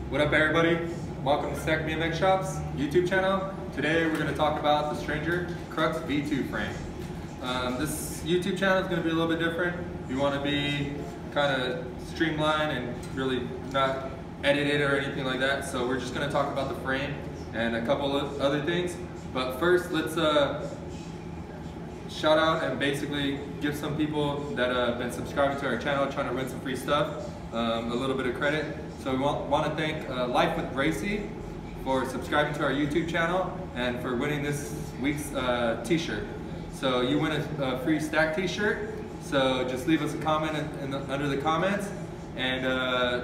What up, everybody? Welcome to Stack BMX Shop's YouTube channel. Today we're going to talk about the Stranger Crux V2 frame. This YouTube channel is going to be a little bit different. You want to be kind of streamlined and really not edited or anything like that. So we're just going to talk about the frame and a couple of other things. But first, let's shout out and basically give some people that have been subscribing to our channel, trying to win some free stuff, a little bit of credit. So we want to thank Life with Bracy for subscribing to our YouTube channel and for winning this week's t-shirt. So you win a free Stack t-shirt. So just leave us a comment under the comments and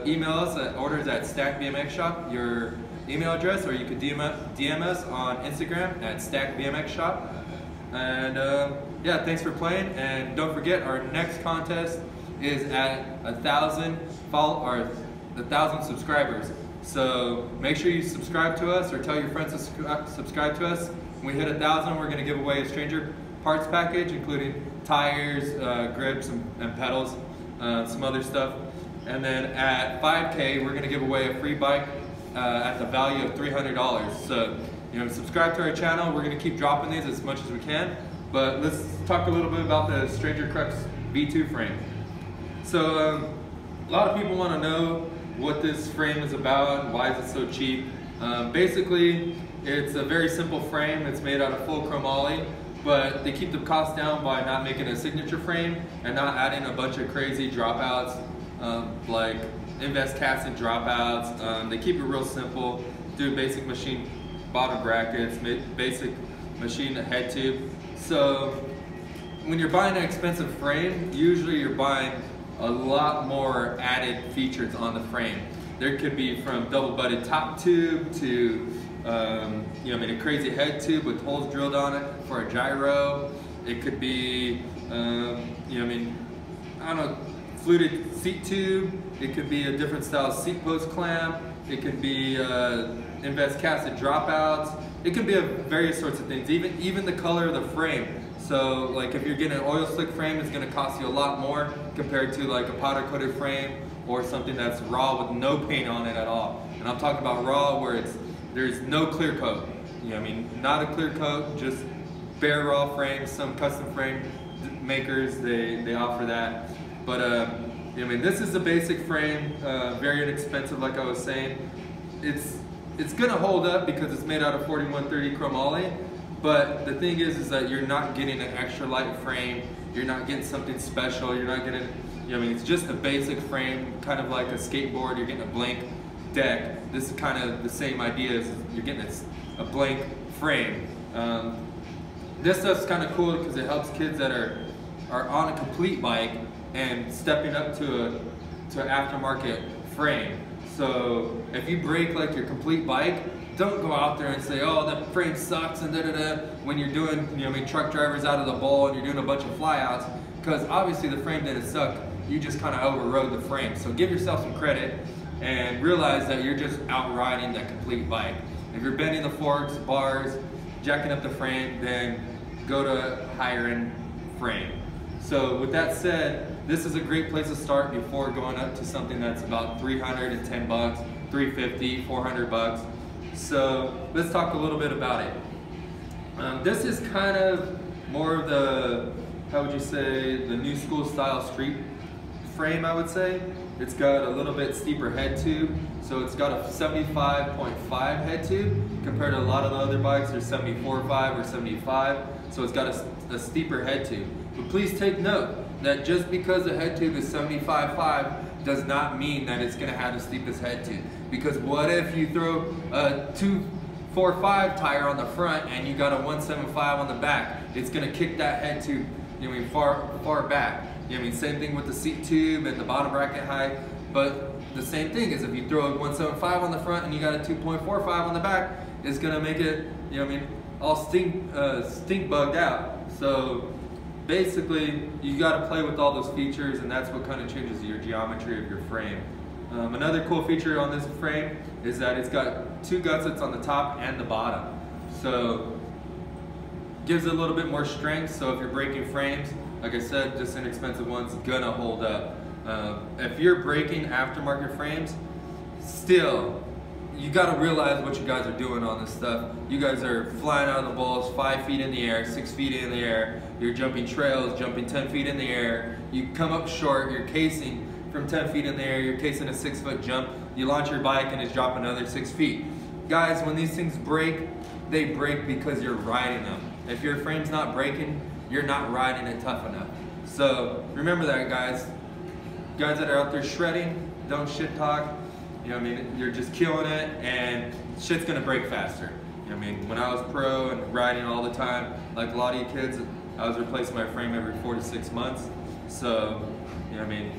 email us at orders@Stack BMX Shop, your email address, or you could DM us on Instagram at Stack BMX Shop. And yeah, thanks for playing. And don't forget, our next contest is at 1,000 subscribers. So make sure you subscribe to us or tell your friends to subscribe to us. When we hit 1,000, we're going to give away a Stranger parts package, including tires, grips, and pedals, some other stuff. And then at 5K, we're going to give away a free bike at the value of $300. So, subscribe to our channel. We're going to keep dropping these as much as we can. But let's talk a little bit about the Stranger Crux V2 frame. So a lot of people want to know what this frame is about and why is it so cheap. Basically, it's a very simple frame. It's made out of full chromoly, but they keep the cost down by not making a signature frame and not adding a bunch of crazy dropouts like invest casting dropouts. They keep it real simple, do basic machine bottom brackets, basic machine head tube. So when you're buying an expensive frame, usually you're buying a lot more added features on the frame. There could be from double butted top tube to a crazy head tube with holes drilled on it for a gyro. It could be fluted seat tube. It could be a different style seat post clamp. It could be invest casted dropouts. It could be various sorts of things. Even the color of the frame. So like if you're getting an oil slick frame, it's going to cost you a lot more compared to like a powder coated frame or something that's raw with no paint on it at all. And I'm talking about raw where there's no clear coat. Not a clear coat, just bare raw frames. Some custom frame makers, they offer that. But this is a basic frame, very inexpensive, like I was saying. It's gonna hold up because it's made out of 4130 chromoly. But the thing is that you're not getting an extra light frame. You're not getting something special. You're not getting, it's just a basic frame, kind of like a skateboard. You're getting a blank deck. This is kind of the same idea as you're getting a blank frame. This stuff's kind of cool because it helps kids that are on a complete bike and stepping up to an aftermarket frame. So if you break like your complete bike, don't go out there and say, oh, that frame sucks and da-da-da, when you're doing, truck drivers out of the bowl and you're doing a bunch of flyouts, because obviously the frame didn't suck, you just kind of overrode the frame. So give yourself some credit and realize that you're just outriding that complete bike. If you're bending the forks, bars, jacking up the frame, then go to a higher end frame. So with that said, this is a great place to start before going up to something that's about $310 bucks, $350, $400 bucks. So let's talk a little bit about it. This is kind of more of the, how would you say, the new school style street frame, I would say. It's got a little bit steeper head tube. So it's got a 75.5 head tube compared to a lot of the other bikes. There's 74.5 or 75. So it's got a steeper head tube. But please take note that just because the head tube is 75.5 does not mean that it's going to have the steepest head tube. Because what if you throw a 245 tire on the front and you got a 175 on the back? It's going to kick that head tube far back. Same thing with the seat tube and the bottom bracket height. But the same thing is if you throw a 175 on the front and you got a 2.45 on the back, it's going to make it, all stink bugged out. So basically, you got to play with all those features, and that's what kind of changes your geometry of your frame. Another cool feature on this frame is that it's got two gussets on the top and the bottom. So gives it a little bit more strength, so if you're breaking frames, like I said, just inexpensive ones, gonna hold up. If you're breaking aftermarket frames, still, you got to realize what you guys are doing on this stuff. You guys are flying out of the balls 5 feet in the air, 6 feet in the air. You're jumping trails, jumping 10 feet in the air. You come up short, you're casing from 10 feet in the air, you're casing a 6-foot jump. You launch your bike and it's dropping another 6 feet. Guys, when these things break, they break because you're riding them. If your frame's not breaking, you're not riding it tough enough. So remember that, guys. Guys that are out there shredding, don't shit talk. You know what I mean? You're just killing it and shit's gonna break faster. You know what I mean? When I was pro and riding all the time, like a lot of you kids, I was replacing my frame every 4 to 6 months. So, you know what I mean?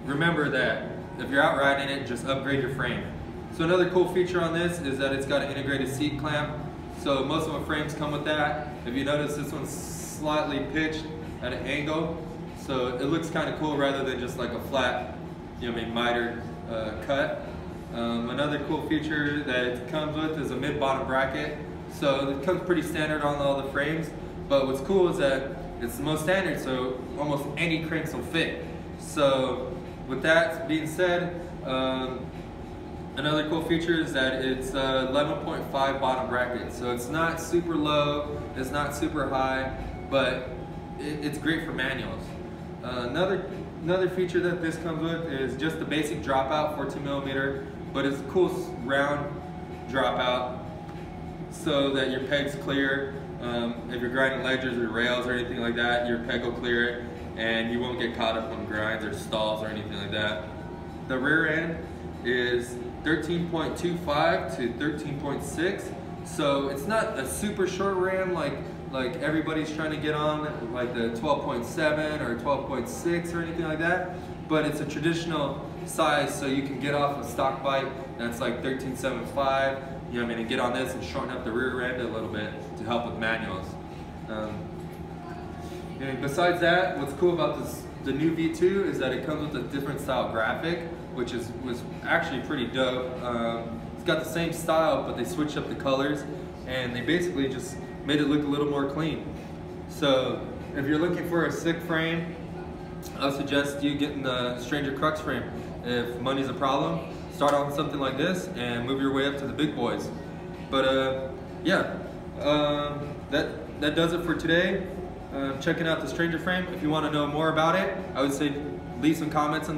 Remember that if you're out riding it, just upgrade your frame. So another cool feature on this is that it's got an integrated seat clamp. So most of my frames come with that. If you notice, this one's slightly pitched at an angle. So it looks kind of cool rather than just like a flat, you know what I mean, miter cut. Another cool feature that it comes with is a mid-bottom bracket. So it comes pretty standard on all the frames, but what's cool is that it's the most standard, so almost any cranks will fit. So with that being said, another cool feature is that it's 11.5 bottom bracket. So it's not super low, it's not super high, but it's great for manuals. Another feature that this comes with is just the basic dropout, 14mm, but it's a cool round dropout so that your peg's clear. If you're grinding ledges or rails or anything like that, your peg will clear it and you won't get caught up on grinds or stalls or anything like that. The rear end is 13.25 to 13.6, so it's not a super short ram like everybody's trying to get on, like the 12.7 or 12.6 or anything like that, but it's a traditional size, so you can get off a stock bike that's like 13.75, you know what I mean, and get on this and shorten up the rear end a little bit to help with manuals. And besides that, what's cool about the new V2 is that it comes with a different style graphic, which was actually pretty dope. It's got the same style, but they switched up the colors, and they basically just made it look a little more clean. So if you're looking for a sick frame, I would suggest you getting the Stranger Crux frame. If money's a problem, start on something like this and move your way up to the big boys. But yeah, that does it for today. Checking out the Stranger frame. If you want to know more about it, I would say leave some comments in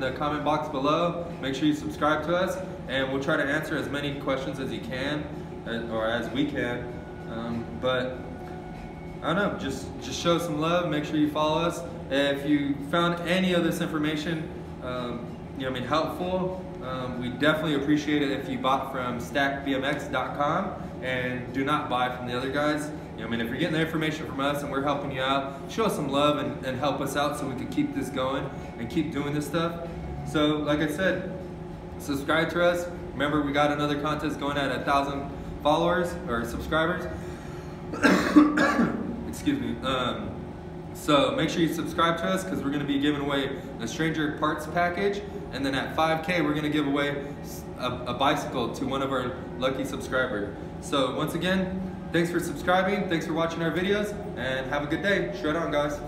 the comment box below. Make sure you subscribe to us, and we'll try to answer as many questions as you can, or as we can. But I don't know, just show some love. Make sure you follow us. If you found any of this information, you know what I mean, helpful, we definitely appreciate it if you bought from stackbmx.com, and do not buy from the other guys. You know, I mean, if you're getting the information from us and we're helping you out, show us some love and help us out so we can keep this going and keep doing this stuff. So, like I said, subscribe to us. Remember, we got another contest going at 1,000 followers or subscribers. Excuse me. So make sure you subscribe to us, because we're going to be giving away the Stranger parts package, and then at 5K we're going to give away a bicycle to one of our lucky subscribers. So once again, thanks for subscribing, thanks for watching our videos, and have a good day. Shoutout, guys.